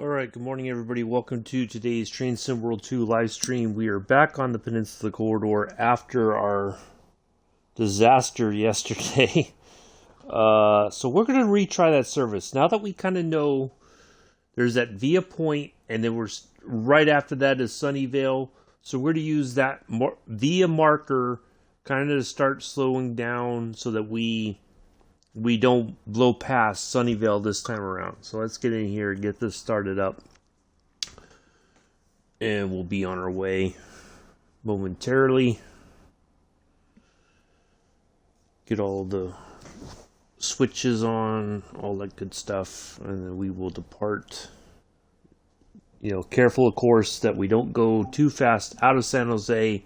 Alright, good morning everybody. Welcome to today's Train Sim World 2 live stream. We are back on the Peninsula corridor after our disaster yesterday. So we're going to retry that service. Now that we kind of know there's that Via Point, and then we're right after that is Sunnyvale. So we're going to use that Via marker kind of to start slowing down so that we don't blow past Sunnyvale this time around. So let's get in here and get this started up. And we'll be on our way momentarily. Get all the switches on, all that good stuff, and then we will depart. You know, careful of course that we don't go too fast out of San Jose,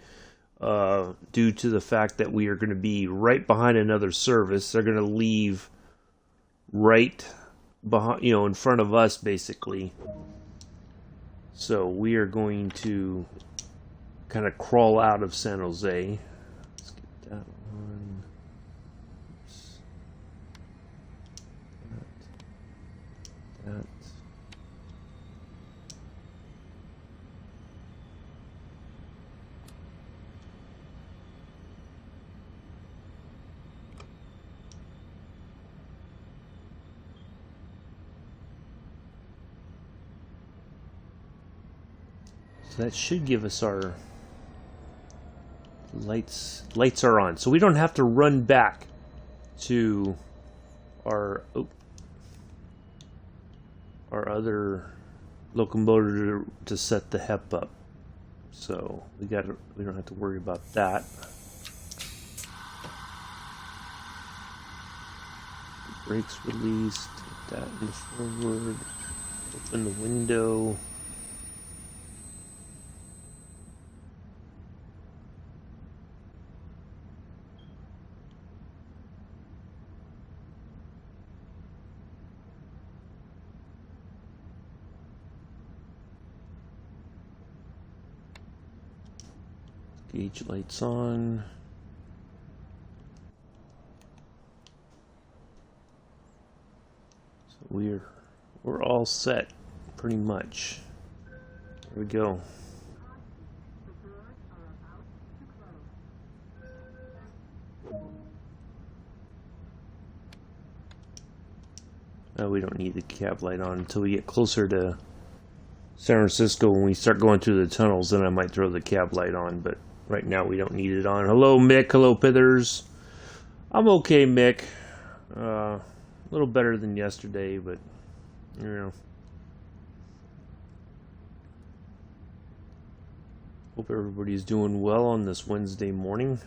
due to the fact that we are going to be right behind another service. They're going to leave right behind, in front of us basically. So we are going to kind of crawl out of San Jose. Let's get that one. That. So that should give us our lights. Lights are on, so we don't have to run back to our other locomotive to set the HEP up. So we don't have to worry about that. Brakes released. Get that in forward. Open the window. Gauge lights on. So we're all set, pretty much. There we go. We don't need the cab light on until we get closer to San Francisco. When we start going through the tunnels, then I might throw the cab light on, but right now we don't need it on. Hello Mick, hello Pithers. I'm okay, Mick. A little better than yesterday, but hope everybody's doing well on this Wednesday morning.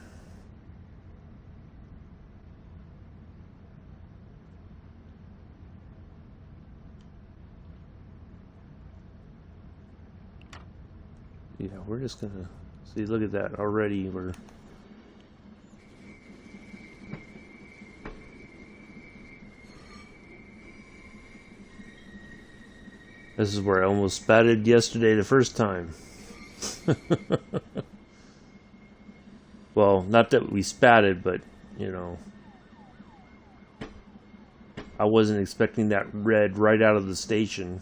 Yeah, we're just gonna see. Look at that already. This is where I almost spatted yesterday the first time. Well, not that we spatted, but I wasn't expecting that red right out of the station.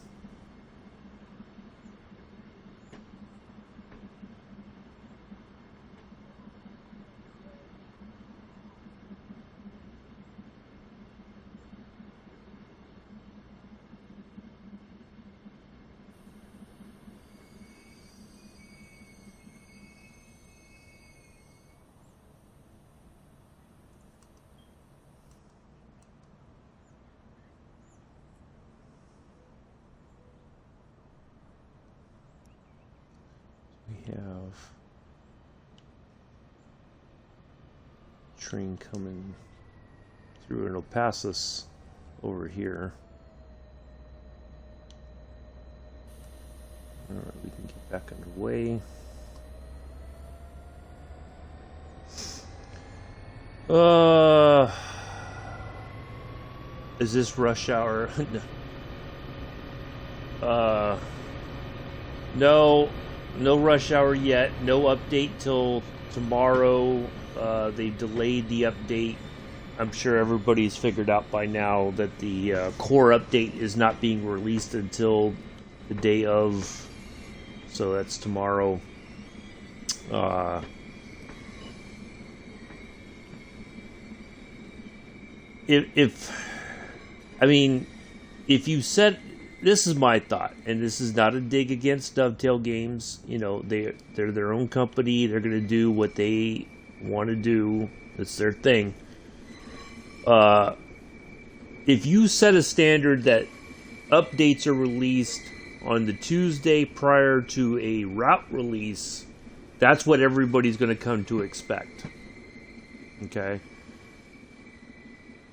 We have train coming through, and it'll pass us over here. Alright, we can get back underway. Is this rush hour? No rush hour yet. No update till tomorrow. They delayed the update. I'm sure everybody's figured out by now that the core update is not being released until the day of, so that's tomorrow. If you set, this is my thought, and this is not a dig against Dovetail Games. You know, they're their own company. They're going to do what they want to do. It's their thing. If you set a standard that updates are released on the Tuesday prior to a route release, that's what everybody's going to come to expect. Okay?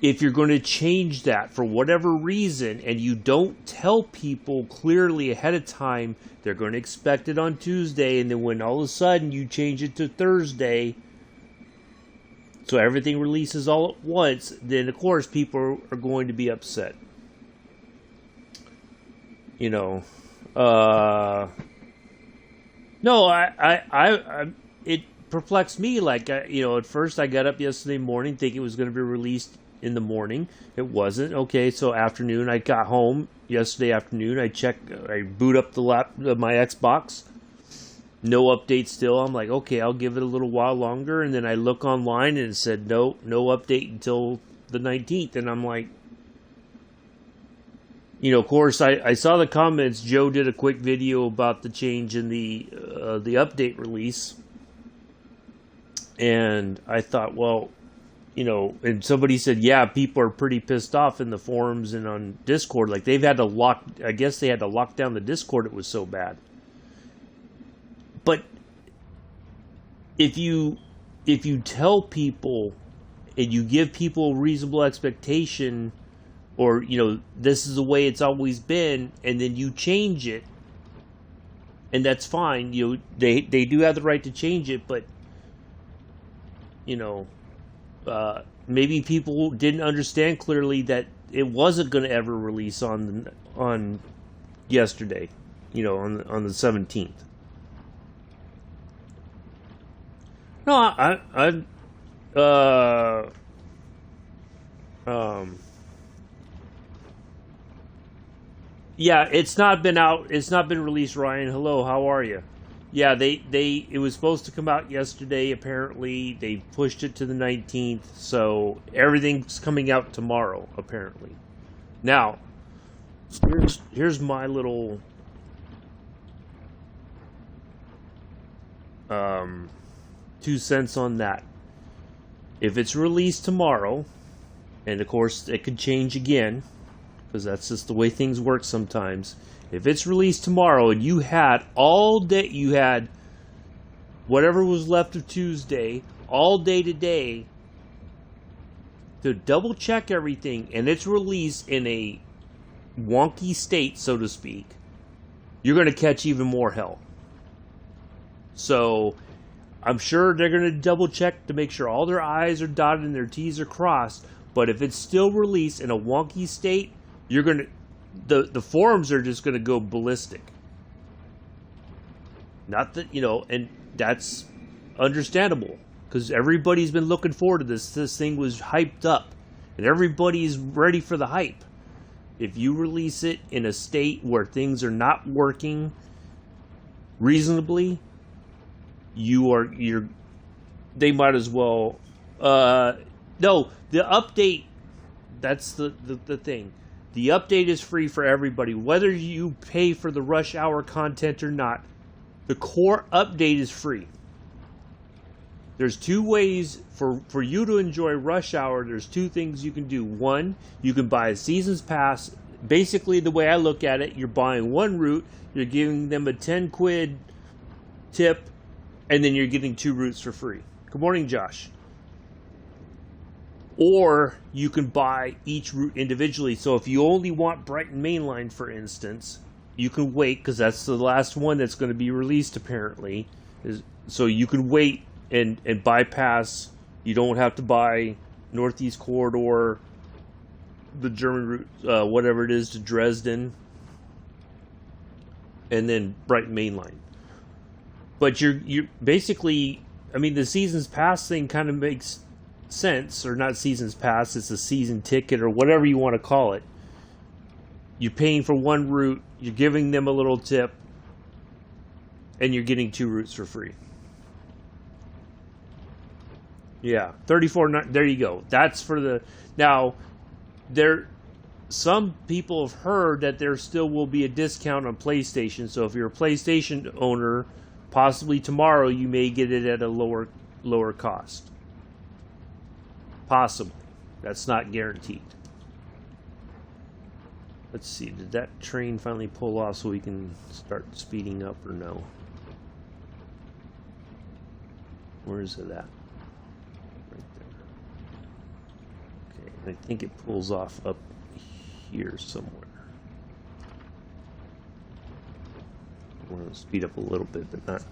If you're going to change that for whatever reason and you don't tell people clearly ahead of time, they're going to expect it on Tuesday, and then when all of a sudden you change it to Thursday, so everything releases all at once, then of course people are going to be upset. You know, no, it perplexed me. Like, at first I got up yesterday morning thinking it was going to be released in the morning. It wasn't. Okay, so afternoon, I got home yesterday afternoon. I boot up my Xbox. No update still. I'm like, okay, I'll give it a little while longer. And then I look online and it said no update until the 19th. And I'm like, of course, I saw the comments. Joe did a quick video about the change in the update release. And I thought, well, and somebody said, yeah, people are pretty pissed off in the forums and on Discord. Like, they had to lock down the Discord. It was so bad. But if you tell people and you give people a reasonable expectation, or, this is the way it's always been, and then you change it, and that's fine. They do have the right to change it, but, maybe people didn't understand clearly that it wasn't going to ever release on yesterday, on the 17th. No, yeah, it's not been out. It's not been released. Ryan, hello, how are you? Yeah, it was supposed to come out yesterday. Apparently, they pushed it to the 19th, so everything's coming out tomorrow. Apparently, now here's my little 2 cents on that. If it's released tomorrow, and of course it could change again, because that's just the way things work sometimes. If it's released tomorrow and you had all day, you had whatever was left of Tuesday, all day today, to double check everything, and it's released in a wonky state, so to speak, you're going to catch even more hell. So I'm sure they're going to double check to make sure all their I's are dotted and their T's are crossed. But if it's still released in a wonky state, you're going to, the forums are just going to go ballistic. Not that, and that's understandable, because everybody's been looking forward to this. This thing was hyped up, and everybody's ready for the hype. If you release it in a state where things are not working reasonably, they might as well, no, the update, that's the thing. The update is free for everybody, whether you pay for the rush hour content or not. The core update is free. There's 2 ways for you to enjoy Rush Hour. There's 2 things you can do. One, you can buy a season's pass. Basically, the way I look at it, you're buying one route, you're giving them a 10 quid tip, and then you're getting 2 routes for free. Good morning, Josh. Or you can buy each route individually. So if you only want Brighton Mainline, for instance, you can wait, because that's the last one that's going to be released apparently. So you can wait and bypass. You don't have to buy Northeast Corridor, the German route, whatever it is, to Dresden, and then Brighton Mainline. But you're basically, the season's pass thing kind of makes sense, or not season's pass, it's a season ticket or whatever you want to call it. you're paying for one route, you're giving them a little tip, and you're getting 2 routes for free. Yeah, 34. There you go. That's for the now. Some people have heard that there still will be a discount on PlayStation. So if you're a PlayStation owner, possibly tomorrow you may get it at a lower cost. Possibly. That's not guaranteed. Let's see. Did that train finally pull off so we can start speeding up or no? Where is it at? Right there. Okay, I think it pulls off up here somewhere. I want to speed up a little bit, but not.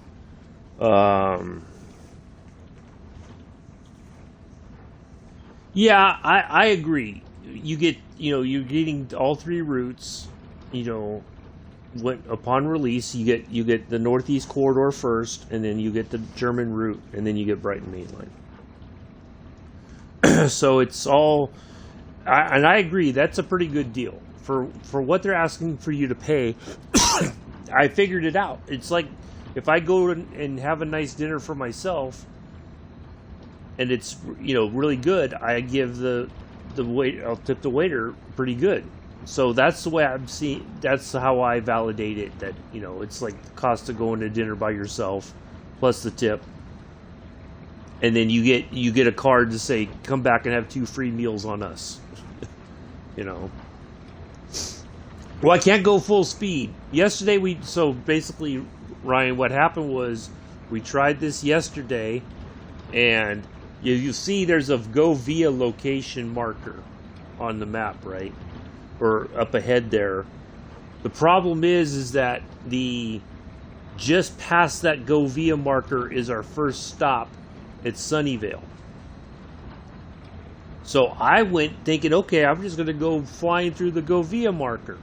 Yeah, I agree. You get, you're getting all 3 routes. Upon release, you get the Northeast Corridor first, and then you get the German route, and then you get Brighton Mainline. So it's all, and I agree, that's a pretty good deal for what they're asking for you to pay. I figured it out. It's like if I go and have a nice dinner for myself, and it's really good, I give the wait. I'll tip the waiter pretty good. So that's the way I'm seeing. That's how I validate it. That it's like the cost of going to dinner by yourself, plus the tip, and then you get a card to say come back and have 2 free meals on us. Well, I can't go full speed. Yesterday so basically, Ryan, what happened was we tried this yesterday, and you see there's a go via location marker on the map, right? Or up ahead there. The problem is that just past that go via marker is our first stop at Sunnyvale. So I went thinking, okay, I'm just going to go flying through the go via marker.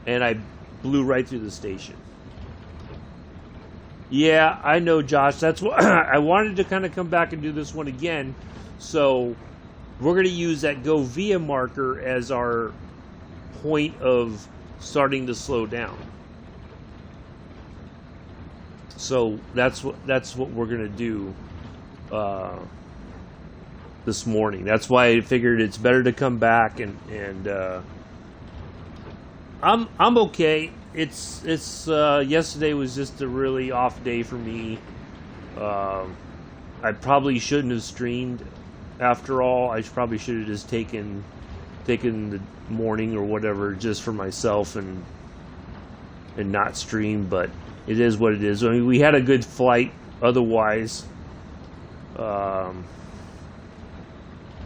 And I blew right through the station. Yeah, I know, Josh. That's what I wanted to kind of come back and do this one again. So we're going to use that go via marker as our point of starting to slow down. So that's what we're going to do this morning. That's why I figured it's better to come back and I'm okay. It's yesterday was just a really off day for me. I probably shouldn't have streamed. After all, I probably should have just taken the morning or whatever just for myself and not stream. But it is what it is. I mean, we had a good flight. Otherwise,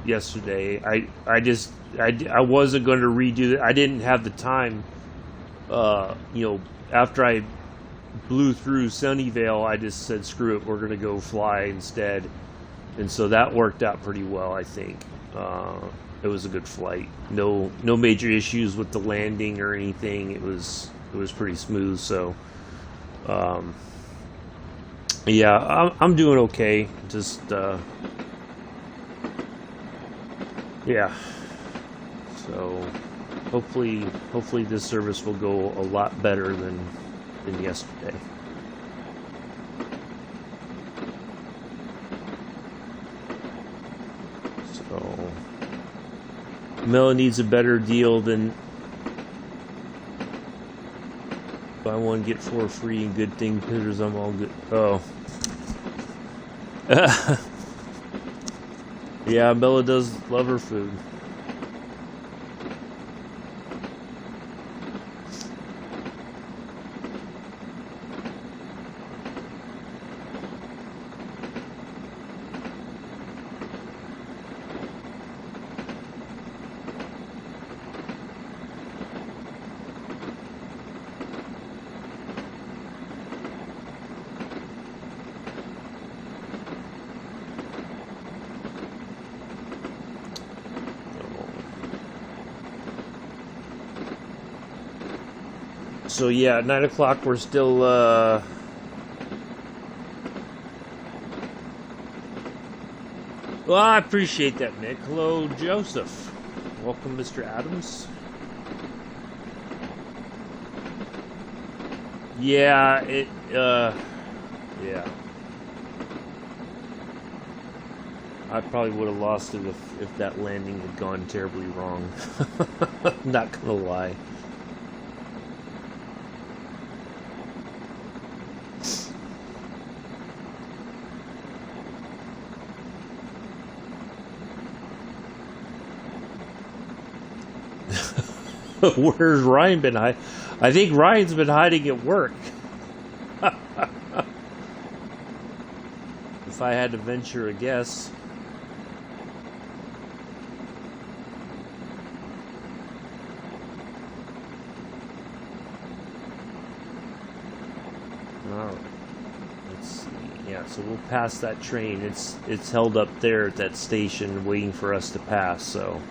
yesterday I wasn't going to redo it. I didn't have the time. After I blew through Sunnyvale, I just said, screw it, we're going to go fly instead. And so that worked out pretty well, I think. It was a good flight. No major issues with the landing or anything. It was pretty smooth. So, yeah, I'm doing okay. Just, yeah. So hopefully this service will go a lot better than yesterday. So Mela needs a better deal than buy one get 4 free and good thing pitters. I'm all good. Oh. Yeah, Mela does love her food. So yeah, at 9 o'clock we're still well, I appreciate that, Nick. Hello, Joseph. Welcome, Mr. Adams. Yeah, yeah. I probably would have lost it if that landing had gone terribly wrong. Not gonna lie. Where's Ryan been hiding? I think Ryan's been hiding at work. If I had to venture a guess. Alright. Let's see. Yeah, so we'll pass that train. It's held up there at that station waiting for us to pass, so.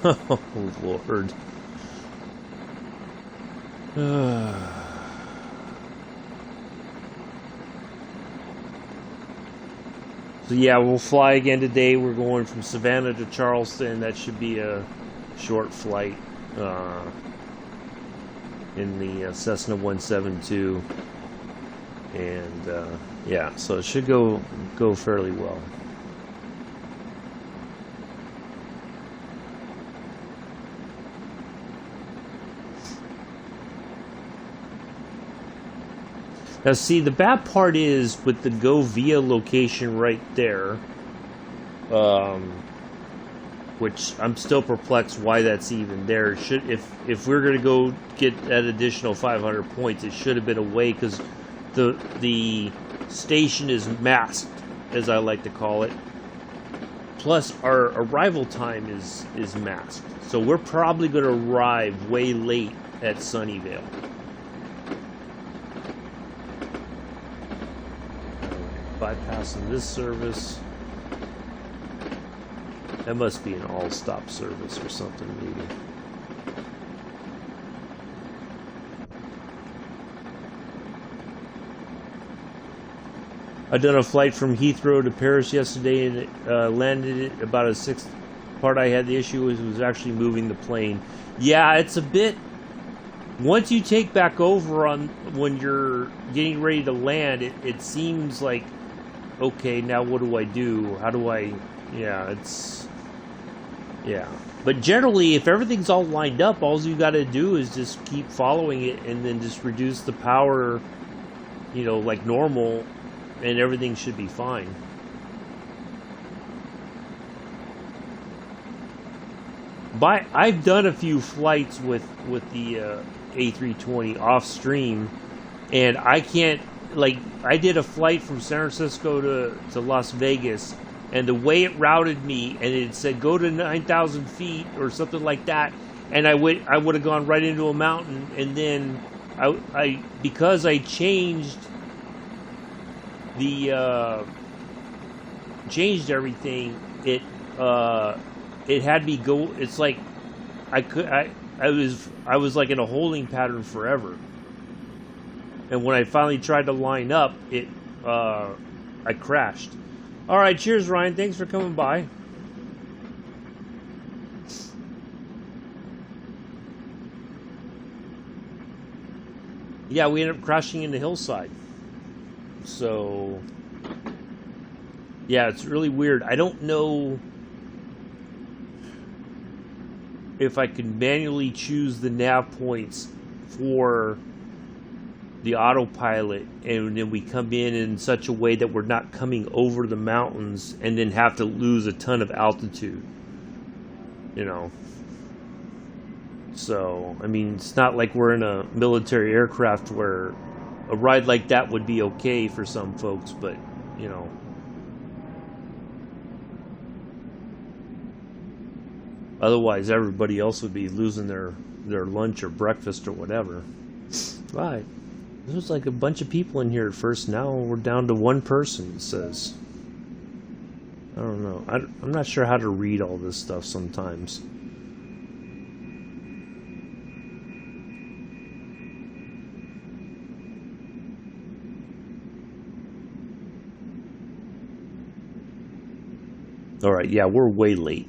Oh, Lord. So yeah, we'll fly again today. We're going from Savannah to Charleston. That should be a short flight in the Cessna 172. And yeah, so it should go fairly well. Now see, the bad part is with the go via location right there, which I'm still perplexed why that's even there. If we're going to go get that additional 500 points, it should have been away because the station is masked, as I like to call it. Plus, our arrival time is masked, so we're probably going to arrive way late at Sunnyvale. Bypassing this service. That must be an all-stop service or something, maybe. I done a flight from Heathrow to Paris yesterday, and it landed at about a sixth. Part I had the issue was actually moving the plane. Yeah, it's a bit. Once you take back over on when you're getting ready to land, it seems like, okay, now what do I do? How do I... Yeah, it's... Yeah. But generally, if everything's all lined up, all you got to do is just keep following it and then just reduce the power, you know, like normal, and everything should be fine. I've done a few flights with the A320 off stream, and I can't... Like, I did a flight from San Francisco to Las Vegas, and the way it routed me, and it said go to 9,000 feet or something like that, and I would have gone right into a mountain, and then I because I changed everything, it had me go. It's like I was like in a holding pattern forever. And when I finally tried to line up, I crashed. All right, cheers, Ryan. Thanks for coming by. Yeah, we ended up crashing in the hillside. So, yeah, it's really weird. I don't know if I can manually choose the nav points for the autopilot, and then we come in such a way that we're not coming over the mountains and then have to lose a ton of altitude, you know. So I mean, it's not like we're in a military aircraft where a ride like that would be okay for some folks, but you know, otherwise everybody else would be losing their lunch or breakfast or whatever. Right. There was like a bunch of people in here at first. Now we're down to one person, it says. I don't know. I'm not sure how to read all this stuff sometimes. Alright, yeah, we're way late.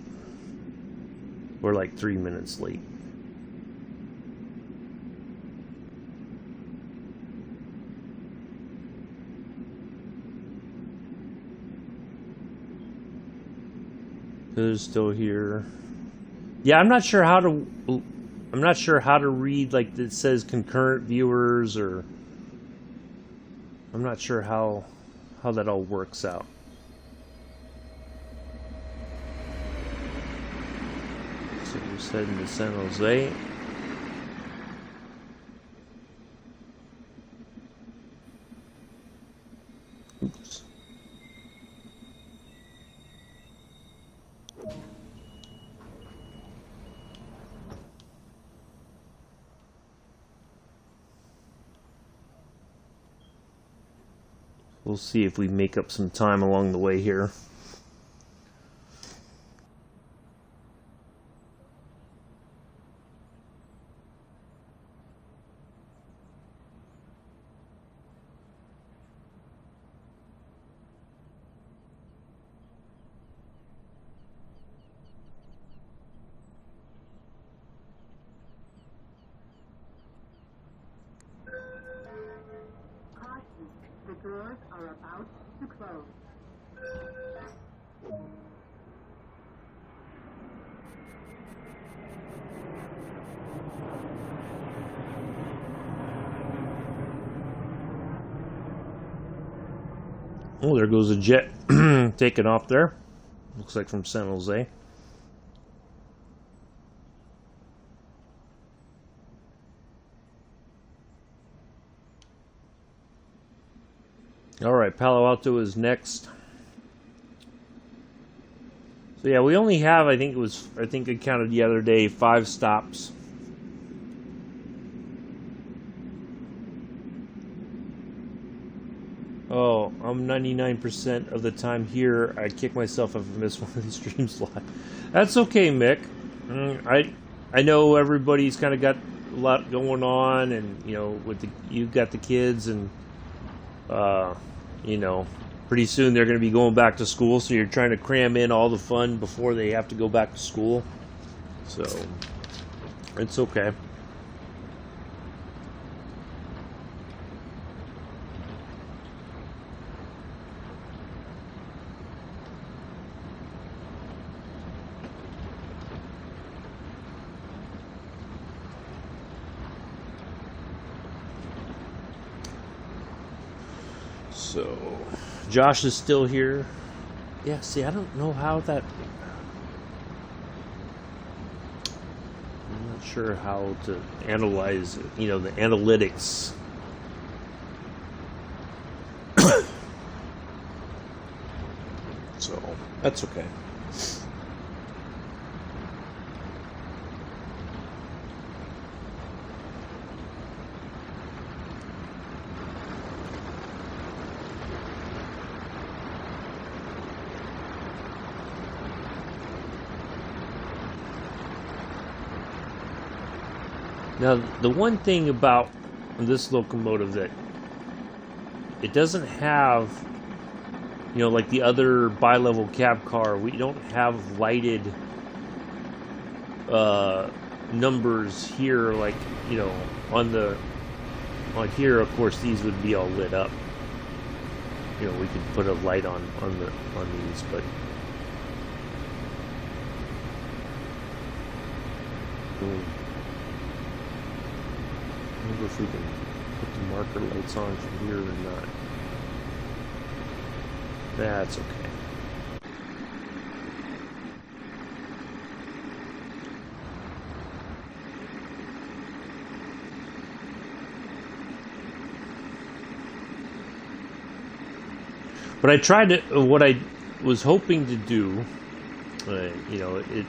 We're like 3 minutes late. Who's still here? Yeah, I'm not sure how to read, like, it says concurrent viewers, or I'm not sure how that all works out. So we're heading to San Jose. Oops. We'll see if we make up some time along the way here. The doors are about to close. Oh, there goes a jet taking off there. Looks like from San Jose. Alright, Palo Alto is next. So yeah, we only have, I think I counted the other day, 5 stops. Oh, I'm 99% of the time here. I kick myself if I miss one of these streams live. That's okay, Mick. I know everybody's kind of got a lot going on, and you know, you've got the kids, and you know, pretty soon they're going to be going back to school, so you're trying to cram in all the fun before they have to go back to school. So it's okay. So, Josh is still here. Yeah, see, I don't know how that... I'm not sure how to analyze, you know, the analytics. So, that's okay. Now, the one thing about this locomotive that it doesn't have, you know, like the other bi-level cab car, we don't have lighted numbers here, like, you know, on here, of course, these would be all lit up. You know, we could put a light on these, but I wonder if we can put the marker lights on from here or not. That's okay. But I tried to, what I was hoping to do, you know, it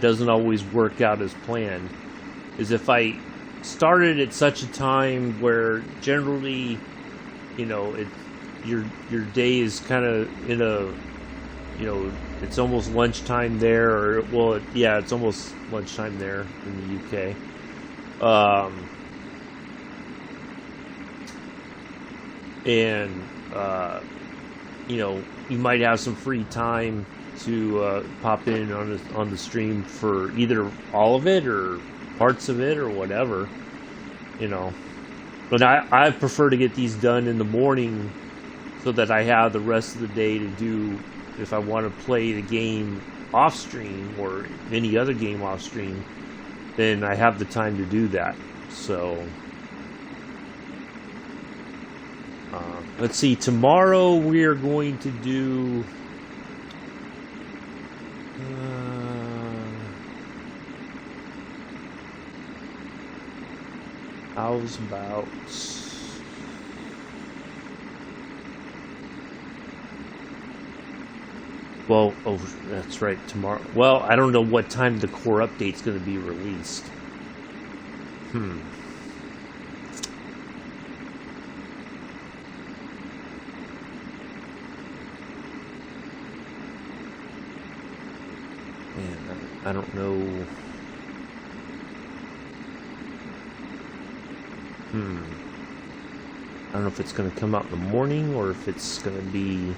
doesn't always work out as planned, is if I started at such a time where generally, you know, your day is kind of in a, you know, it's almost lunchtime there, or well, yeah, it's almost lunchtime there in the UK, and you know, you might have some free time to pop in on the stream for either all of it or parts of it or whatever, you know. But I prefer to get these done in the morning so that I have the rest of the day to do if I want to play the game off stream or any other game off stream, then I have the time to do that. So let's see, tomorrow we are going to do how's about well, oh, that's right, tomorrow. Well, I don't know what time the core update's going to be released. Man, I don't know. I don't know if it's going to come out in the morning or if it's going to be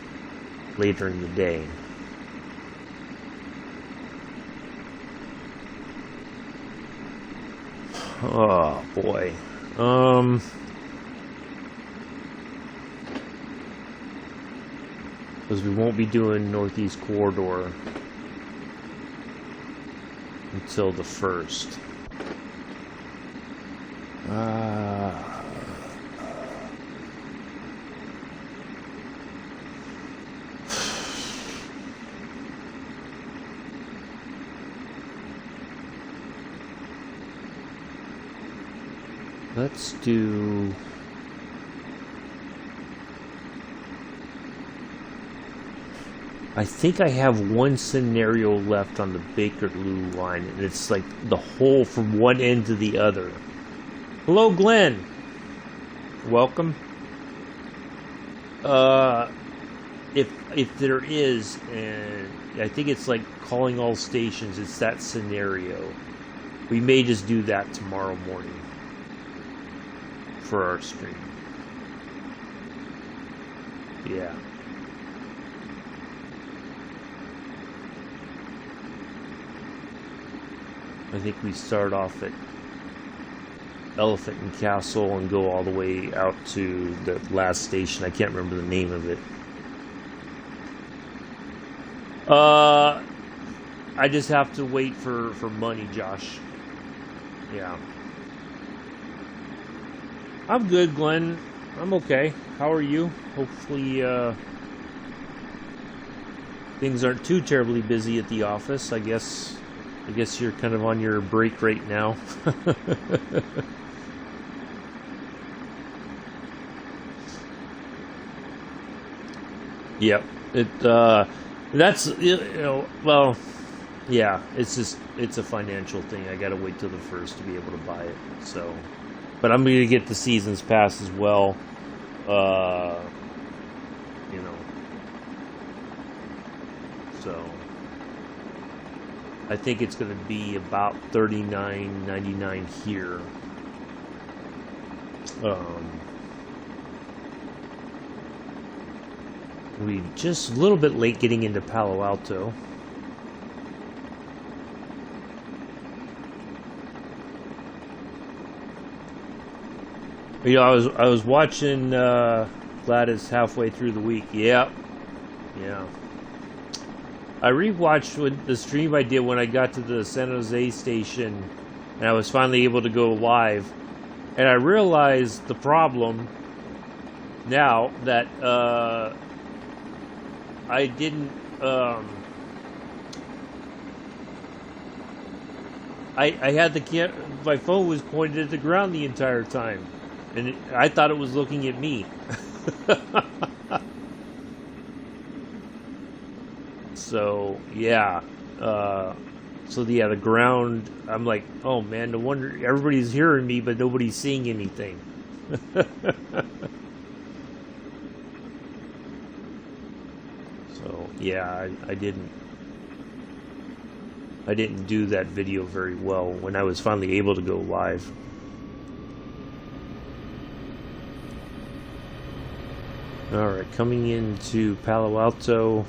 later in the day. Oh boy. Because we won't be doing Northeast Corridor until the 1st. Let's do... I think I have one scenario left on the Bakerloo line, and it's like the whole from one end to the other. Hello, Glenn. Welcome. If there is, and I think it's like calling all stations, it's that scenario. We may just do that tomorrow morning for our stream. Yeah. I think we start off at Elephant and Castle and go all the way out to the last station. I can't remember the name of it. I just have to wait for money, Josh. Yeah. I'm good, Glenn. I'm okay. How are you? Hopefully, things aren't too terribly busy at the office. I guess you're kind of on your break right now. Yep. That's, well, yeah, it's a financial thing. I gotta wait till the 1st to be able to buy it. So, but I'm gonna get the season's pass as well. So I think it's gonna be about $39.99 here. We just a little bit late getting into Palo Alto. I was watching Gladys halfway through the week. Yep. Yeah. I rewatched the stream I did when I got to the San Jose station, and I was finally able to go live. And I realized the problem now that I didn't. I had my phone was pointed at the ground the entire time, and I thought it was looking at me. So yeah, the ground. I'm like, oh man, no wonder everybody's hearing me, but nobody's seeing anything. So yeah, I didn't do that video very well when I was finally able to go live. All right, coming into Palo Alto.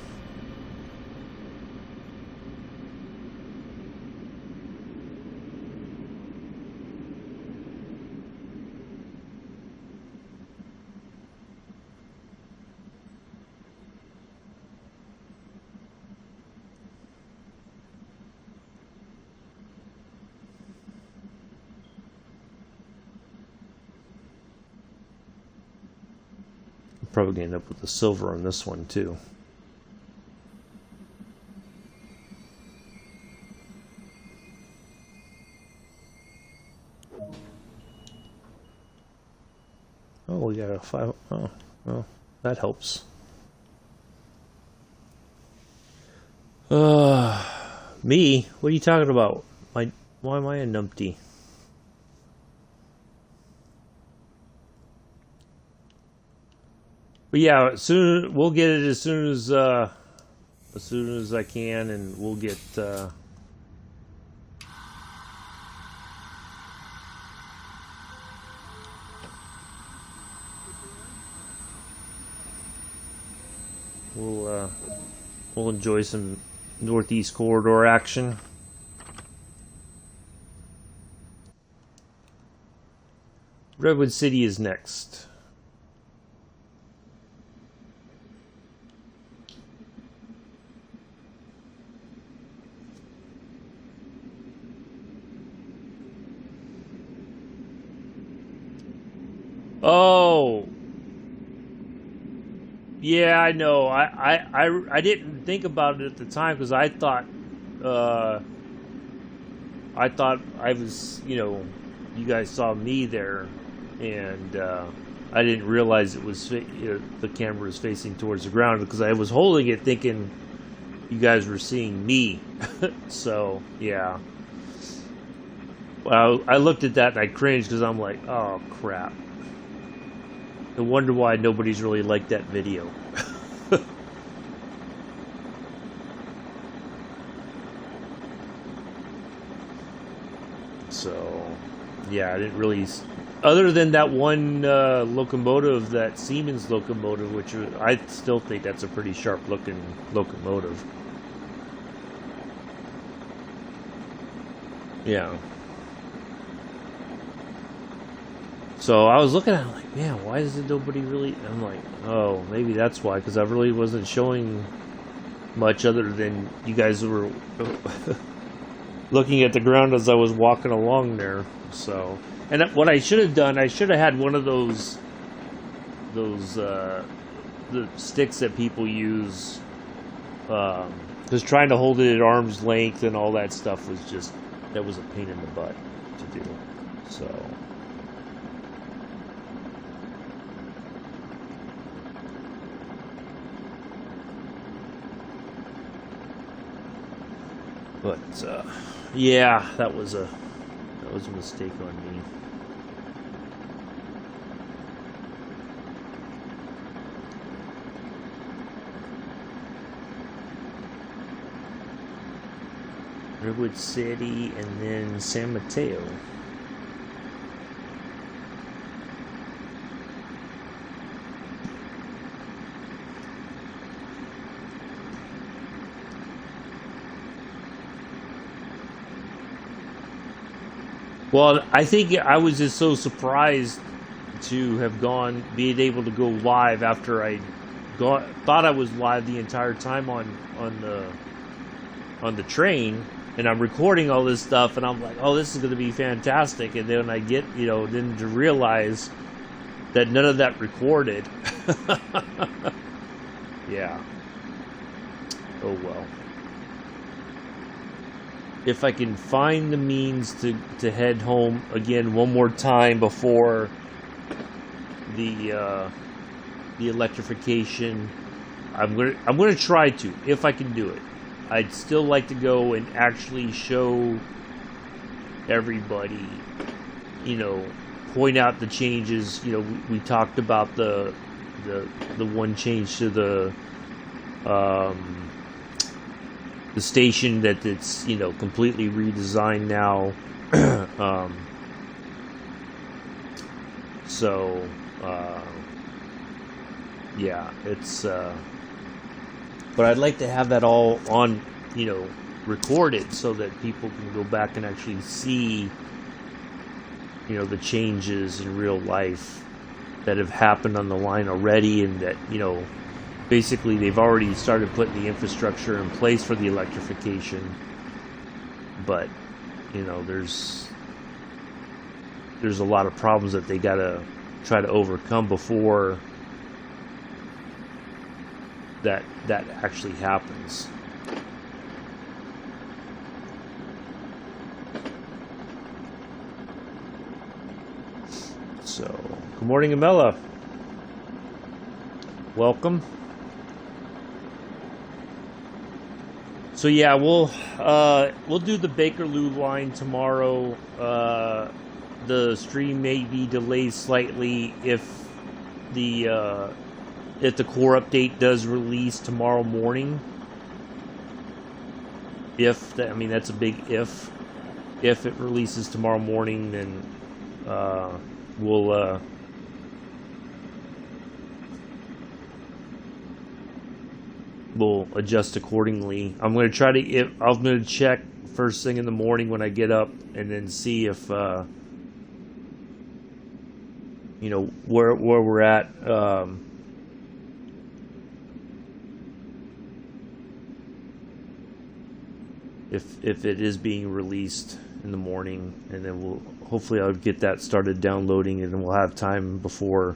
Probably gonna end up with the silver on this one too. Oh, we got a 5. Oh, well, that helps. Me? What are you talking about? Why am I a numpty? But yeah, soon we'll get it as soon as I can, and we'll get. We'll enjoy some Northeast Corridor action. Redwood City is next. Oh. Yeah, I know. I didn't think about it at the time because I thought I was, you guys saw me there, and I didn't realize it was the camera was facing towards the ground because I was holding it thinking you guys were seeing me. So yeah. Well, I looked at that and I cringed because I'm like, oh crap. I wonder why nobody's really liked that video. So, yeah, I didn't really... Other than that one locomotive, that Siemens locomotive, which I still think that's a pretty sharp-looking locomotive. Yeah. So I was looking at it, I'm like, man, why is it nobody really... I'm like, oh, maybe that's why, because I really wasn't showing much other than you guys were looking at the ground as I was walking along there. So, and what I should have done, I should have had one of those the sticks that people use, because trying to hold it at arm's length and all that stuff was just, that was a pain in the butt to do. So... But yeah, that was a mistake on me. Redwood City and then San Mateo. Well, I think I was just so surprised to have being able to go live after I thought I was live the entire time on the train, and I'm recording all this stuff, and I'm like, oh, this is going to be fantastic. And then I get, then to realize that none of that recorded. Yeah. Oh well. If I can find the means to head home again one more time before the electrification, I'm gonna try to, if I can do it. I'd still like to go and actually show everybody, point out the changes. We talked about the one change to the station that it's completely redesigned now. So yeah, it's but I'd like to have that all on recorded so that people can go back and actually see the changes in real life that have happened on the line already, and that basically they've already started putting the infrastructure in place for the electrification, but there's a lot of problems that they gotta try to overcome before that actually happens. So, good morning, Amela. Welcome. So yeah, we'll do the Bakerloo line tomorrow. The stream may be delayed slightly if the core update does release tomorrow morning. I mean, that's a big if. If it releases tomorrow morning, then we'll adjust accordingly. I'm going to check first thing in the morning when I get up, and then see if where we're at. If it is being released in the morning, and then hopefully I'll get that started downloading, and then we'll have time before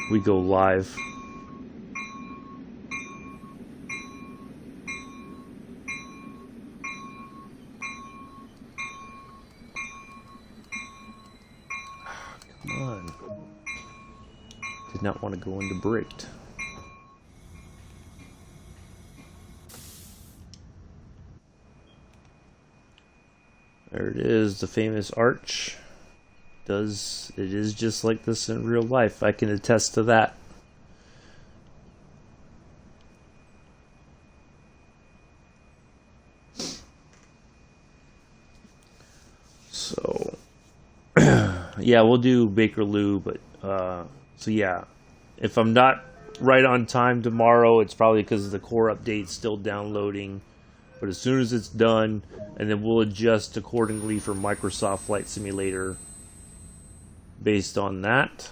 we go live. Come on. Did not want to go into bricked. There it is, the famous arch. It is just like this in real life. I can attest to that. So yeah, we'll do Bakerloo, but so yeah, if I'm not right on time tomorrow, it's probably because the core update's still downloading. But as soon as it's done, and then we'll adjust accordingly for Microsoft Flight Simulator based on that.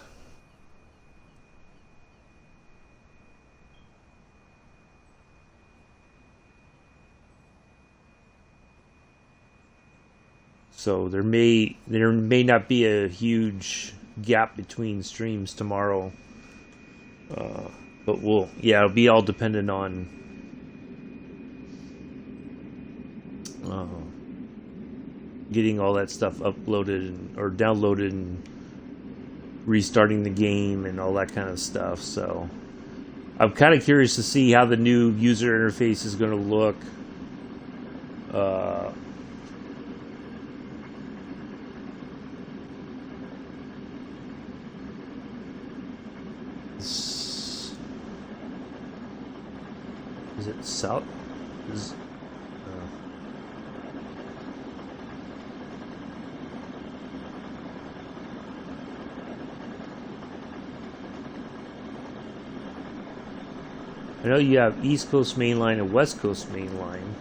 So there may not be a huge gap between streams tomorrow, but it'll be all dependent on getting all that stuff uploaded or downloaded and restarting the game and all that kind of stuff. So I'm kind of curious to see how the new user interface is going to look. Is it south? I know you have East Coast Main Line and West Coast Main Line.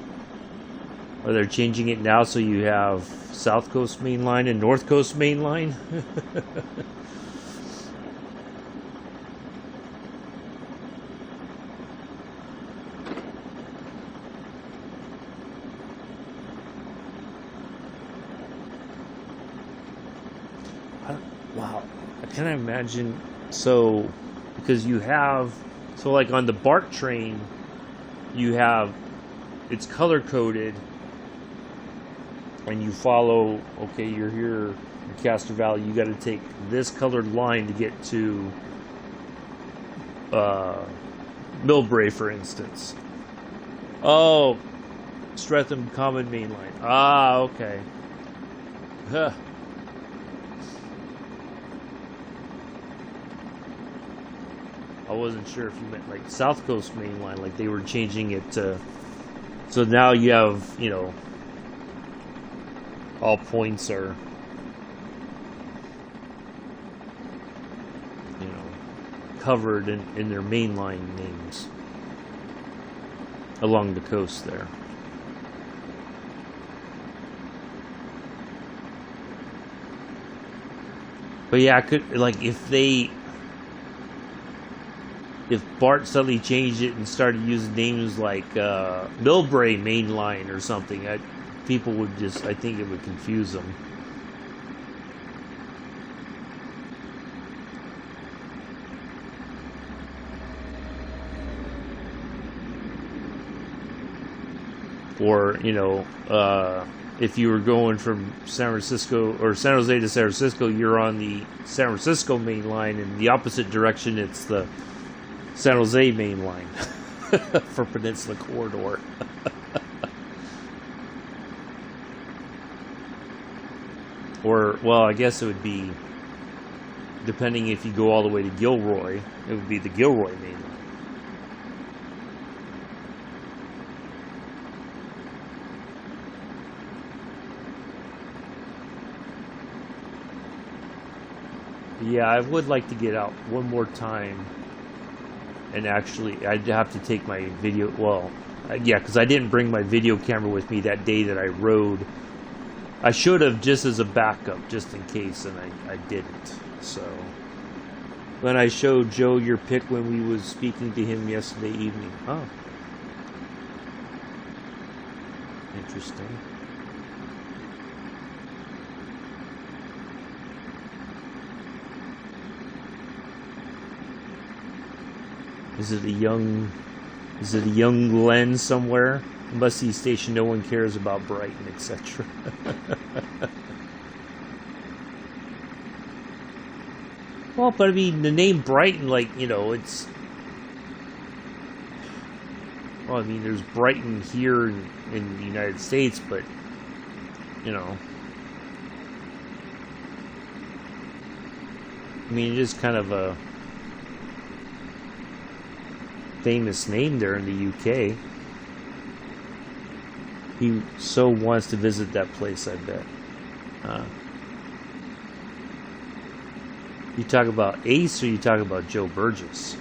Are they changing it now so you have South Coast Main Line and North Coast Main Line? Wow, I can't imagine. So, because you have, so like on the BART train, you have, it's color coded, and you follow, okay, you're here in Castro Valley, you got to take this colored line to get to Millbrae, for instance. Oh, Streatham Common Main Line. Ah, okay. Huh. I wasn't sure if you meant like South Coast Main Line, like they were changing it to, so now you have, you know, all points are, you know, covered in their main line names along the coast there. But yeah, I could, like, if BART suddenly changed it and started using names like Millbrae Main Line or something, people would just, I think it would confuse them. Or, you know, if you were going from San Francisco or San Jose to San Francisco, you're on the San Francisco main line. In the opposite direction, it's the San Jose main line for Peninsula Corridor. Or, well, I guess it would be, depending if you go all the way to Gilroy, it would be the Gilroy main line. Yeah, I would like to get out one more time, and actually, I'd have to take my video, well, yeah, because I didn't bring my video camera with me that day that I rode. I should have, just as a backup, just in case, and I didn't. So, when I showed Joe your pic when we was speaking to him yesterday evening. Oh. Interesting. Is it a young Glenn somewhere? Must see station no one cares about Brighton, etc. Well, but I mean, the name Brighton, like, you know, it's... Well, I mean, there's Brighton here in the United States, but, you know... I mean, it is kind of a famous name there in the UK. He so wants to visit that place, I bet. You talk about Ace, or you talk about Joe Burgess?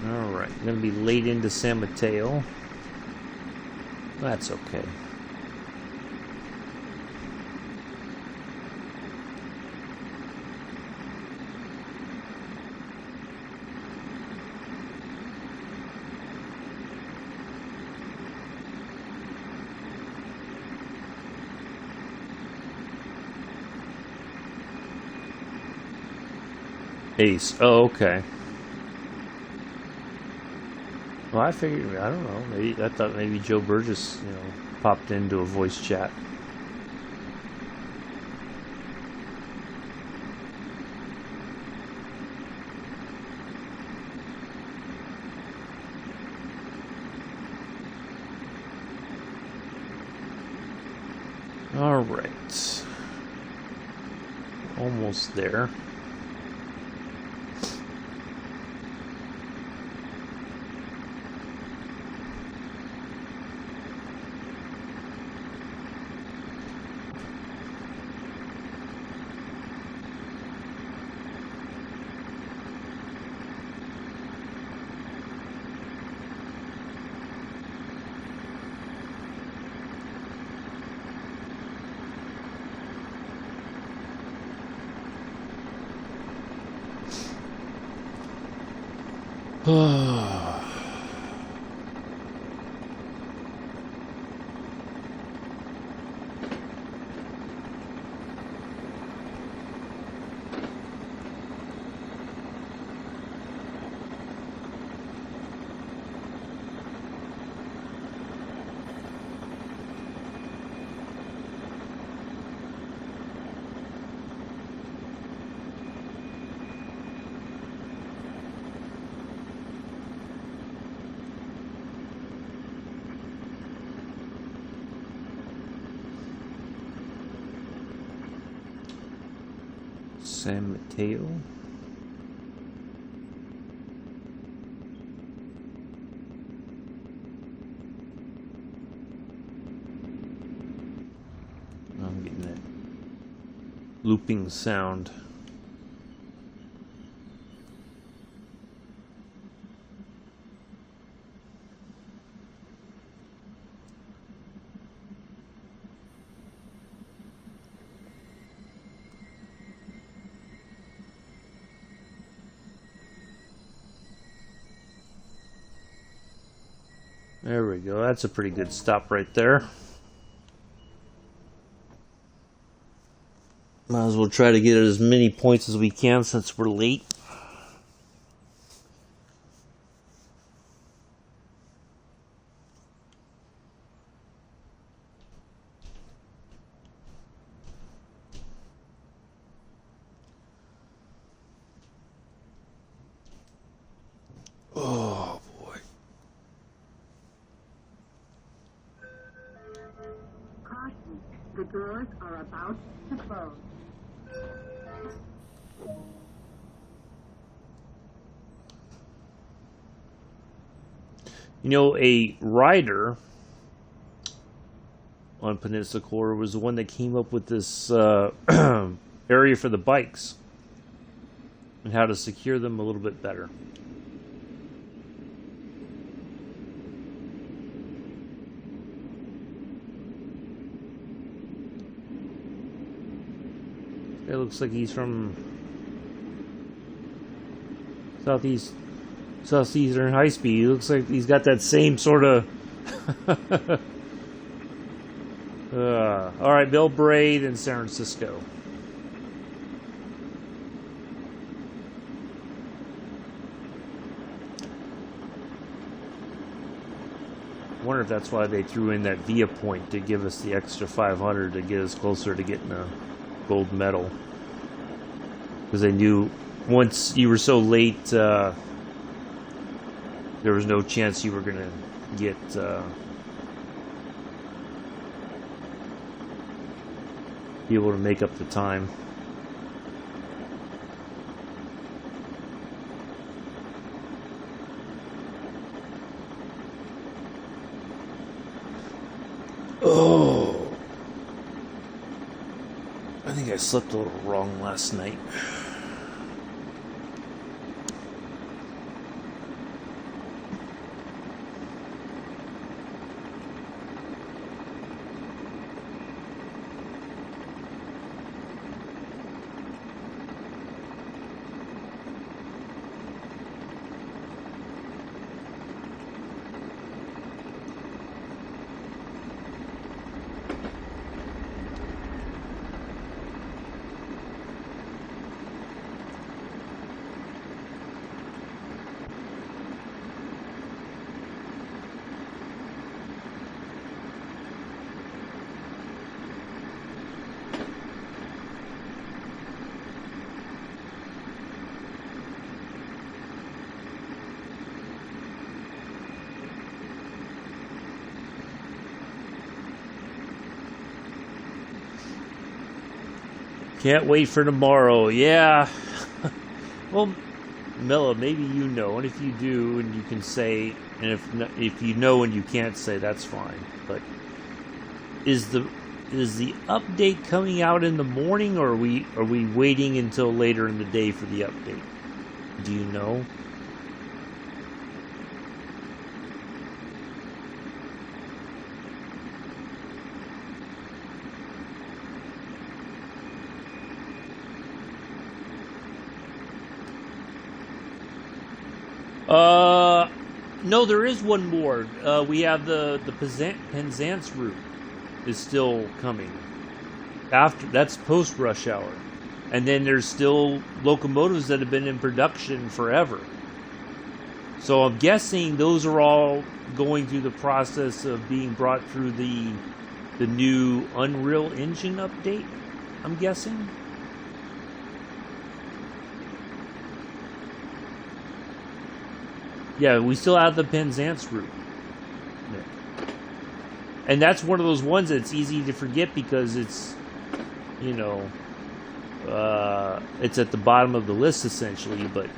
Alright, I'm going to be late into San Mateo. That's okay. Ace. Oh, okay. Well, I figured, I don't know, maybe, I thought maybe Joe Burgess, you know, popped into a voice chat. All right. Almost there. San Mateo. I'm getting that looping sound. There we go. That's a pretty good stop right there. Might as well try to get as many points as we can since we're late. Oh boy. Caution, the doors are about to close. You know, a rider on Peninsula was the one that came up with this area for the bikes and how to secure them a little bit better. It looks like he's from Southeastern High Speed. He looks like he's got that same sort of. All right, Bill Braid in San Francisco. I wonder if that's why they threw in that Via point to give us the extra 500 to get us closer to getting a gold medal. Because they knew once you were so late, there was no chance you were going to get be able to make up the time. Oh, I think I slept a little wrong last night. Can't wait for tomorrow. Yeah. Well, Mella, maybe you know, and if you do, and you can say, and if you know and you can't say, that's fine. But is the update coming out in the morning, or are we waiting until later in the day for the update? Do you know? No, there is one more. We have the Penzance route is still coming. After that's post rush hour, and then there's still locomotives that have been in production forever. So I'm guessing those are all going through the process of being brought through the new Unreal Engine update. I'm guessing. Yeah, we still have the Penzance route. Yeah. And that's one of those ones that's easy to forget because it's, it's at the bottom of the list essentially. But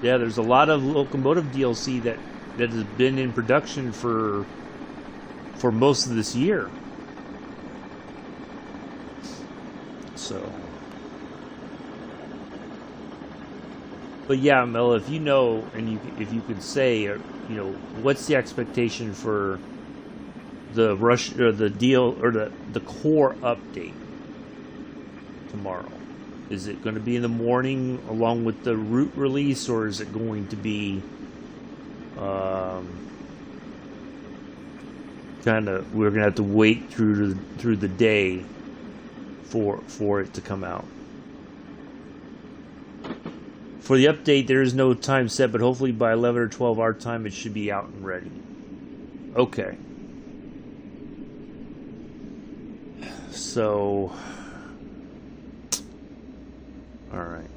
yeah, there's a lot of locomotive DLC that has been in production for most of this year. So. But yeah, Mel, if you know, and if you could say, what's the expectation for the rush or the deal or the core update tomorrow? Is it going to be in the morning along with the route release, or is it going to be we're gonna have to wait through the day for it to come out. For the update, there is no time set, but hopefully by 11 or 12 our time, it should be out and ready. Okay. So, alright.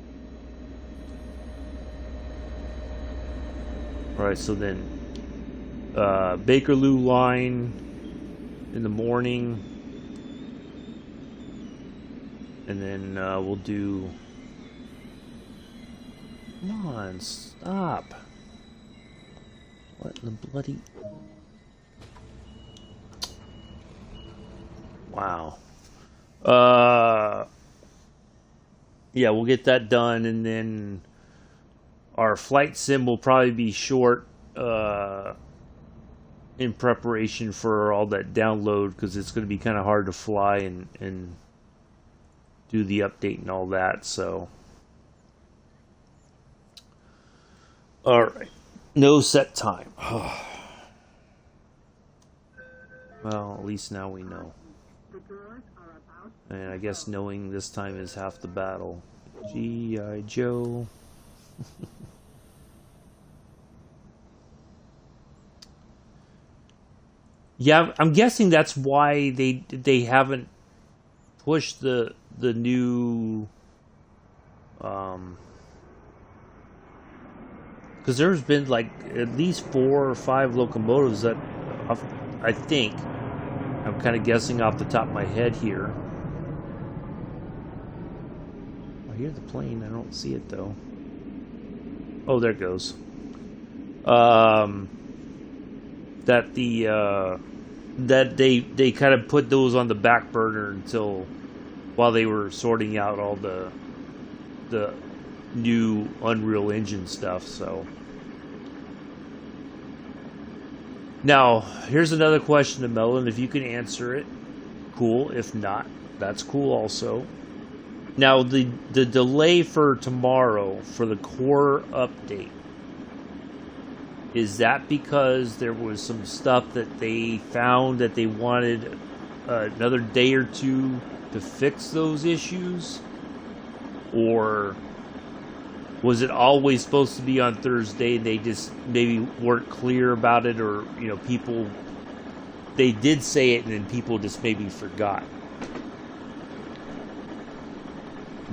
Alright, so then, Bakerloo line in the morning. And then, we'll do... Come on, stop. What in the bloody... Wow. Yeah, we'll get that done, and then our flight sim will probably be short in preparation for all that download, because it's going to be kind of hard to fly and do the update and all that, so... Alright. No set time. Well, at least now we know. And I guess knowing this time is half the battle. G.I. Joe. Yeah, I'm guessing that's why they haven't pushed the new because there's been like at least 4 or 5 locomotives that I think, I'm kind of guessing off the top of my head here. I hear the plane, I don't see it though. Oh, there it goes. That they kind of put those on the back burner while they were sorting out all the new Unreal Engine stuff. So now here's another question to Melon. If you can answer it, cool. If not, that's cool also. Now the delay for tomorrow for the core update, is that because there was some stuff that they found that they wanted another day or two to fix those issues? Or was it always supposed to be on Thursday and they just maybe weren't clear about it, or, you know, people, they did say it and then people just maybe forgot?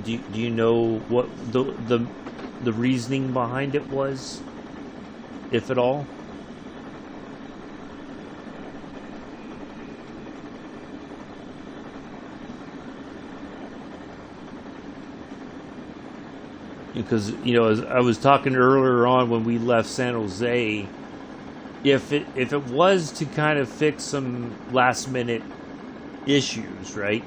Do you know what the reasoning behind it was, if at all? Because, you know, as I was talking earlier on when we left San Jose, if it was to kind of fix some last minute issues, right?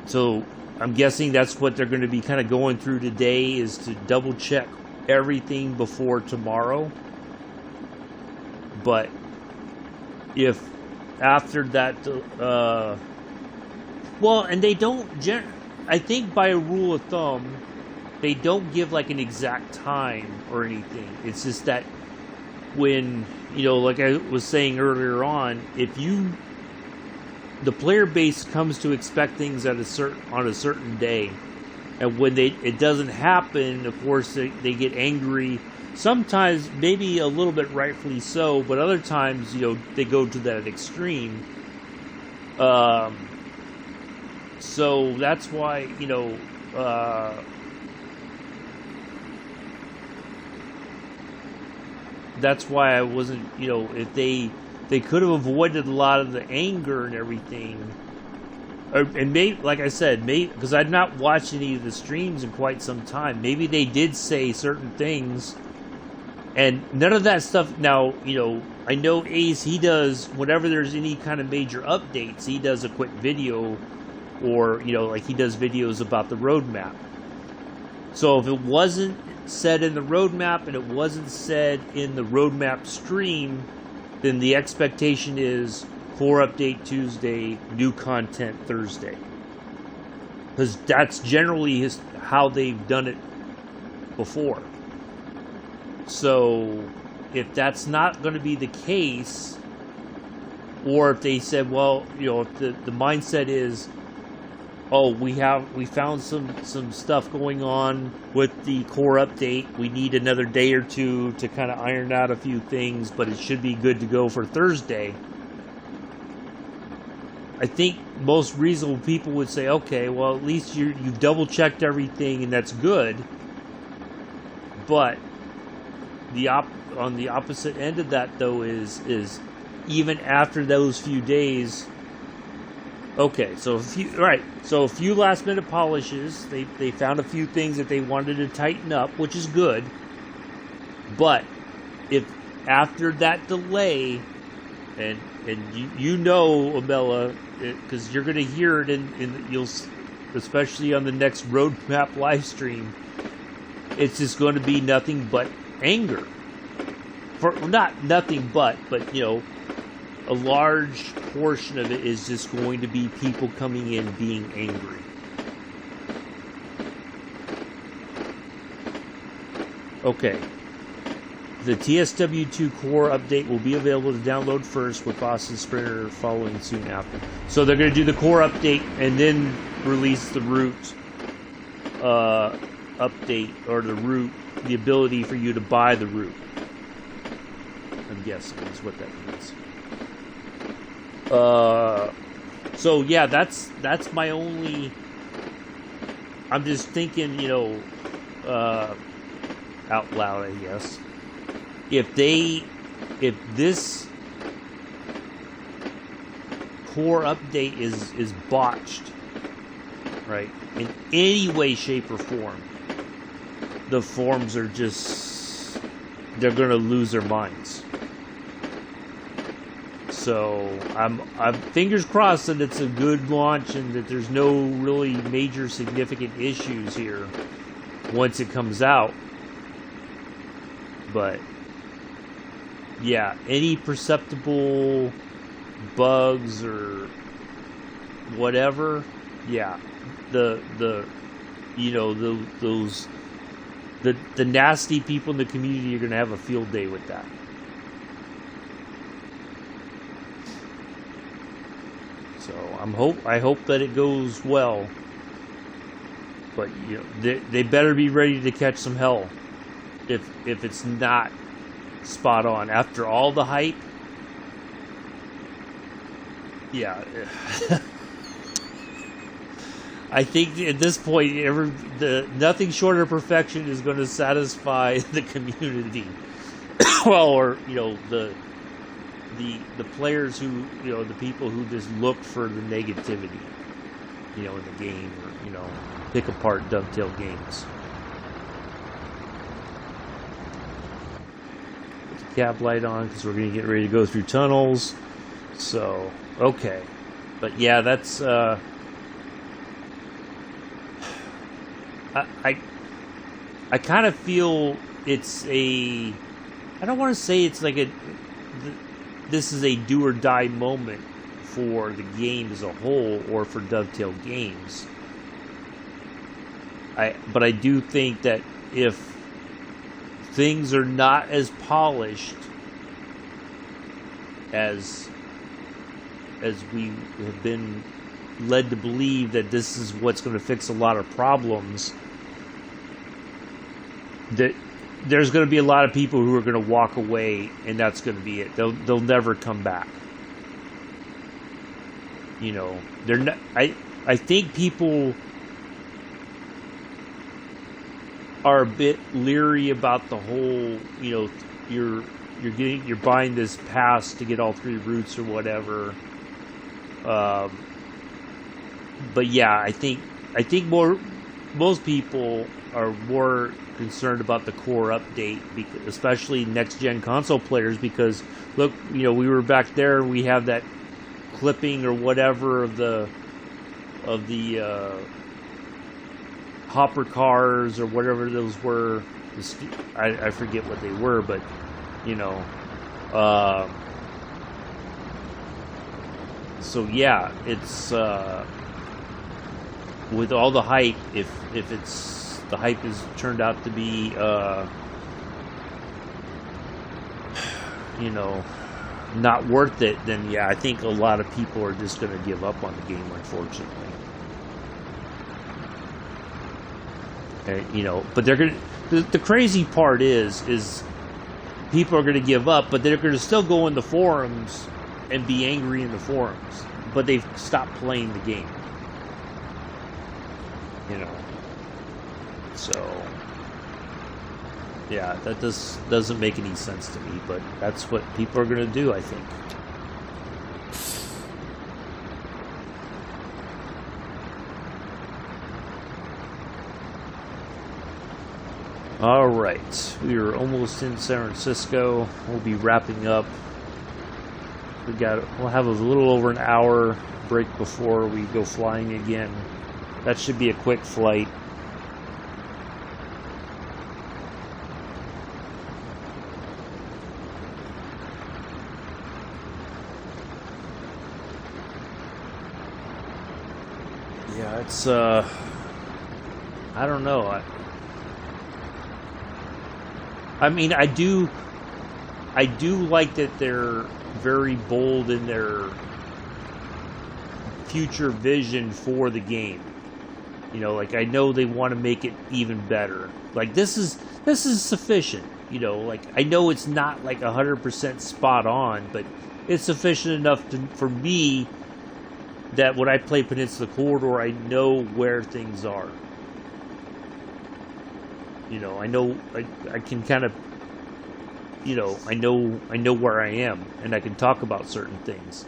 So I'm guessing that's what they're going to be kind of going through today, is to double check everything before tomorrow. But if after that, well, and they don't, I think by a rule of thumb, they don't give like an exact time or anything. It's just that when, you know, like I was saying earlier on, if the player base comes to expect things on a certain day, and when it doesn't happen, of course they get angry. Sometimes maybe a little bit rightfully so, but other times, you know, they go to that extreme. So that's why, you know, that's why I wasn't, you know, if they could have avoided a lot of the anger and everything. And maybe, like I said, because I'd not watched any of the streams in quite some time. Maybe they did say certain things, and none of that stuff. Now, you know, I know Ace, he does, whenever there's any kind of major updates, he does a quick video, or, you know, like he does videos about the roadmap. So if it wasn't said in the roadmap and it wasn't said in the roadmap stream, then the expectation is core update Tuesday, new content Thursday. Because that's generally how they've done it before. So if that's not going to be the case, or if they said, well, if the mindset is, oh, we found some stuff going on with the core update. We need another day or two to kind of iron out a few things, but it should be good to go for Thursday. I think most reasonable people would say, okay, well, at least you've double checked everything, and that's good. But on the opposite end of that, though, is even after those few days. Okay, so a few last minute polishes. They found a few things that they wanted to tighten up, which is good. But if after that delay, and Amela, because you're going to hear it especially on the next roadmap live stream, it's just going to be nothing but anger. Not nothing but a large portion of it is just going to be people coming in being angry. Okay. The TSW2 core update will be available to download first, with Boston Sprinter following soon after. So they're going to do the core update and then release the root update, or the ability for you to buy the root. I'm guessing is what that means. So yeah, that's my only. I'm just thinking, out loud, I guess. If this core update is botched, right, in any way, shape, or form, the forums are they're going to lose their minds. So I'm fingers crossed that it's a good launch and that there's no really major significant issues here once it comes out. But yeah, any perceptible bugs or whatever, yeah, the nasty people in the community are going to have a field day with that. So I hope that it goes well. But they better be ready to catch some hell if it's not spot on after all the hype. Yeah. I think at this point, nothing short of perfection is going to satisfy the community. Well, or the players who the people who just look for the negativity, in the game, or pick apart Dovetail games. Put the cab light on because we're going to get ready to go through tunnels. So okay, but yeah, that's. I kind of feel it's a. I don't want to say it's like this is a do or die moment for the game as a whole or for Dovetail Games. But I do think that if things are not as polished as we have been led to believe that this is what's going to fix a lot of problems, that there's going to be a lot of people who are going to walk away, and that's going to be it. They'll never come back. They're not. I think people are a bit leery about the whole. You're buying this pass to get all 3 routes or whatever. But yeah, I think most people are more concerned about the core update, especially next gen console players, because look, we were back there, we have that clipping or whatever of the hopper cars or whatever those were. I forget what they were, but so yeah, it's with all the hype, if the hype has turned out to not worth it, then yeah, I think a lot of people are just going to give up on the game, unfortunately. And, you know, but they're going to... The crazy part is people are going to give up, but they're going to still go in the forums and be angry in the forums. But they've stopped playing the game. You know. So... yeah, that doesn't make any sense to me, but that's what people are going to do, I think. All right, we are almost in San Francisco. We'll be wrapping up. We'll have a little over an hour break before we go flying again. That should be a quick flight. Yeah, it's I don't know. I mean, I do like that they're very bold in their future vision for the game. You know, like I know they want to make it even better. Like this is sufficient. You know, like I know it's not like 100% spot on, but it's sufficient enough for me that when I play Peninsula Corridor, I know where things are. You know, I know I can kind of, you know, I know where I am, and I can talk about certain things.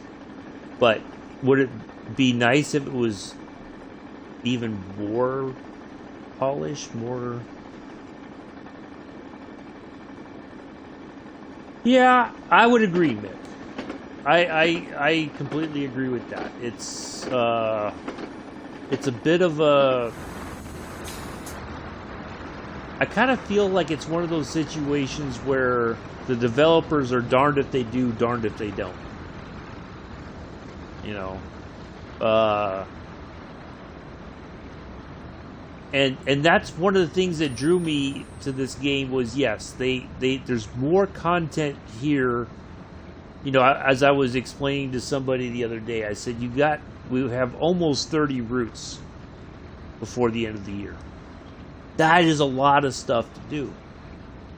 But would it be nice if it was even more polished, more? Yeah, I would agree, Mick. I completely agree with that. It's a bit of a... I kind of feel like it's one of those situations where the developers are darned if they do, darned if they don't. You know? And that's one of the things that drew me to this game was, yes, there's more content here. You know, as I was explaining to somebody the other day, I said, we have almost 30 routes before the end of the year. That is a lot of stuff to do.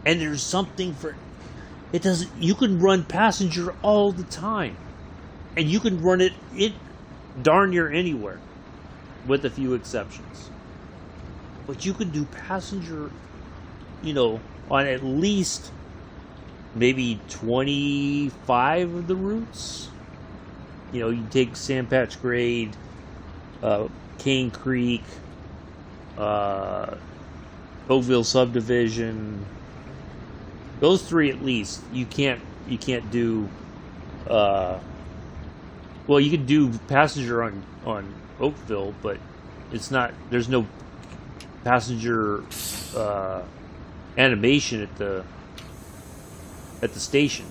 And there's something for... You can run passenger all the time. And you can run it darn near anywhere. With a few exceptions. But you can do passenger, you know, on at least maybe 25 of the routes. You know, you take Sandpatch Grade, Cane Creek, Oakville Subdivision. Those three at least. You can't do. Well, you can do passenger on Oakville, but it's not. There's no passenger animation at the station.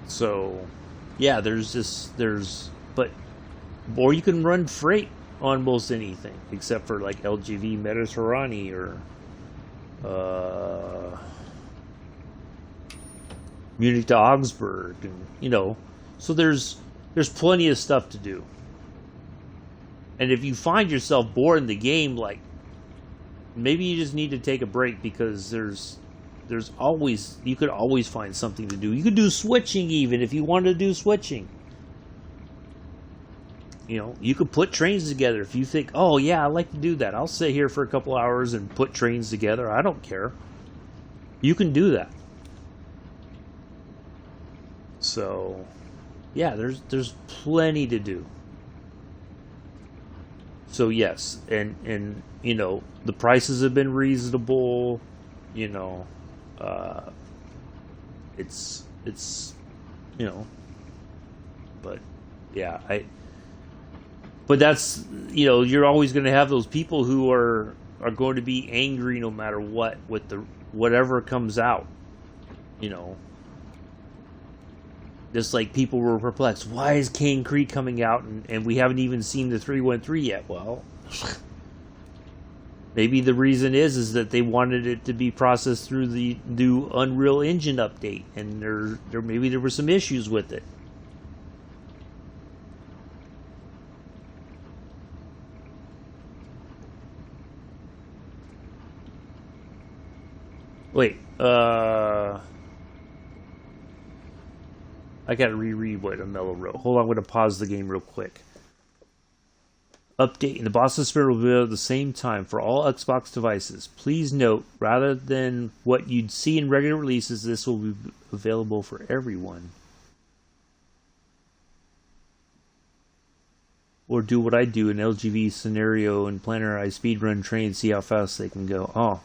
So, yeah, or you can run freight on most anything, except for like LGV Mediterranean or Munich to Augsburg, and you know, so there's plenty of stuff to do. And if you find yourself bored in the game, like maybe you just need to take a break, because there's always, you could always find something to do. You could do switching even if you wanted to do switching. You know, you could put trains together if you think, oh yeah, I like to do that. I'll sit here for a couple hours and put trains together. I don't care. You can do that. So, yeah, there's plenty to do. So yes, and you know, the prices have been reasonable. You know, it's you know, but yeah, but that's, you know, you're always going to have those people who are going to be angry no matter what with whatever comes out. You know, just like people were perplexed. Why is Cane Creek coming out and we haven't even seen the 313 yet? Well, Maybe the reason is that they wanted it to be processed through the new Unreal Engine update, and maybe there were some issues with it. Wait, I gotta reread what Amello wrote. Hold on, I'm gonna pause the game real quick. Update in the Boston Spirit will be available at the same time for all Xbox devices. Please note, rather than what you'd see in regular releases, this will be available for everyone. Or do what I do in LGV scenario and planner. I speedrun trains, see how fast they can go. Oh.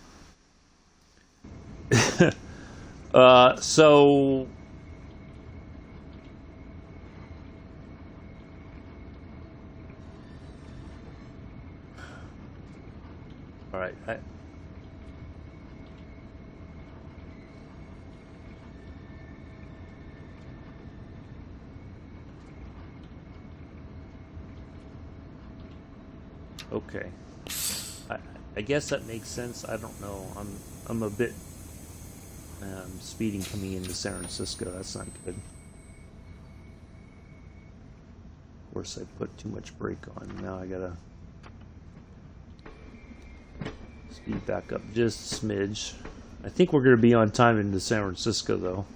So... Alright, okay. I guess that makes sense. I don't know. I'm a bit speeding coming into San Francisco. That's not good. Of course, I put too much brake on. Now I gotta speed back up just a smidge. I think we're going to be on time into San Francisco, though.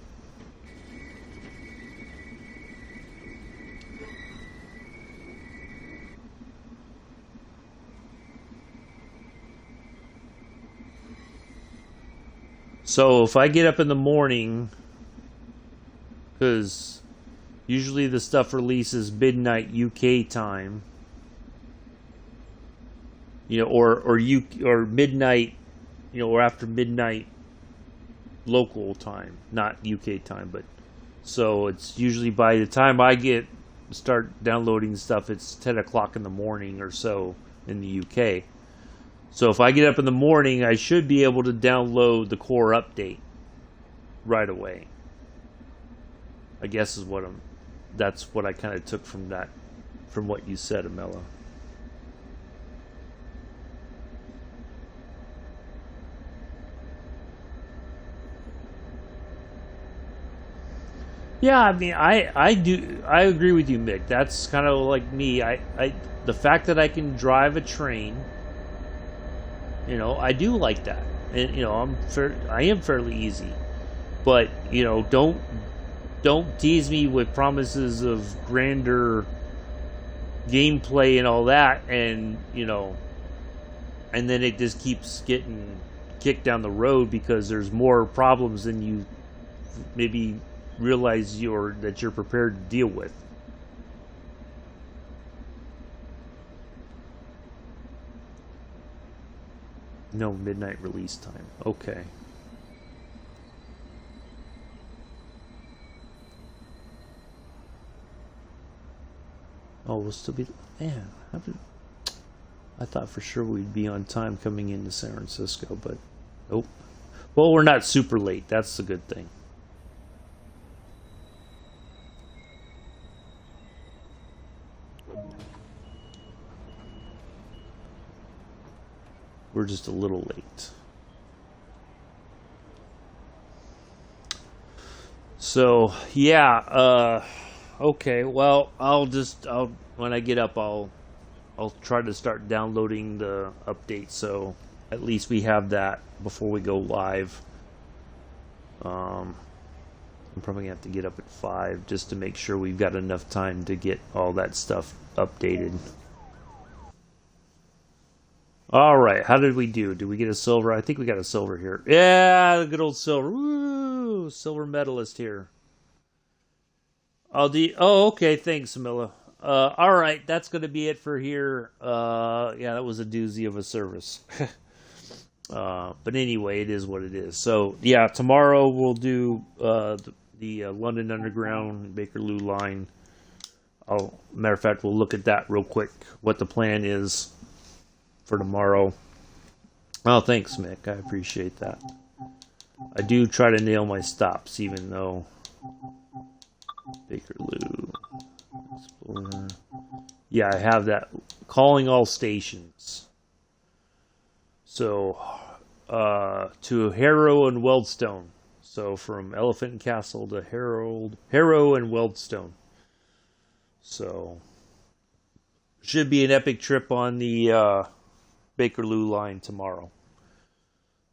So if I get up in the morning, because usually the stuff releases midnight UK time, or midnight, or after midnight local time, not UK time, but so it's usually by the time I start downloading stuff, it's 10 o'clock in the morning or so in the UK. So if I get up in the morning, I should be able to download the core update right away. I guess that's what I kind of took from what you said, Amela. Yeah, I mean, I agree with you, Mick. That's kind of like me. The fact that I can drive a train, I do like that, and I am fairly easy, but don't tease me with promises of grander gameplay and all that, and and then it just keeps getting kicked down the road because there's more problems than you maybe realize that you're prepared to deal with. No midnight release time. Okay. Oh, we'll still be... Man, I thought for sure we'd be on time coming into San Francisco, but nope. Well, we're not super late. That's the good thing. We're just a little late. So, yeah, okay, well, when I get up, I'll try to start downloading the update, so at least we have that before we go live. I'm probably gonna have to get up at 5 just to make sure we've got enough time to get all that stuff updated. Alright, how did we do? Did we get a silver? I think we got a silver here. Yeah, the good old silver. Woo! Silver medalist here. Oh, okay, thanks, Samilla. Alright, that's going to be it for here. Yeah, that was a doozy of a service. But anyway, it is what it is. So, yeah, tomorrow we'll do the London Underground Bakerloo line. Matter of fact, we'll look at that real quick, what the plan is for tomorrow. Oh, thanks, Mick. I appreciate that. I do try to nail my stops, even though Bakerloo Explorer. Yeah, I have that. Calling all stations. So to Harrow and Weldstone. So from Elephant Castle to Harrow and Weldstone. So should be an epic trip on the Bakerloo line tomorrow.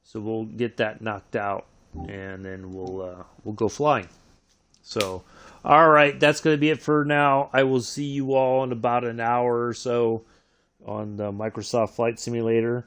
So we'll get that knocked out, and then we'll go flying. So, all right, that's going to be it for now. I will see you all in about an hour or so on the Microsoft Flight Simulator.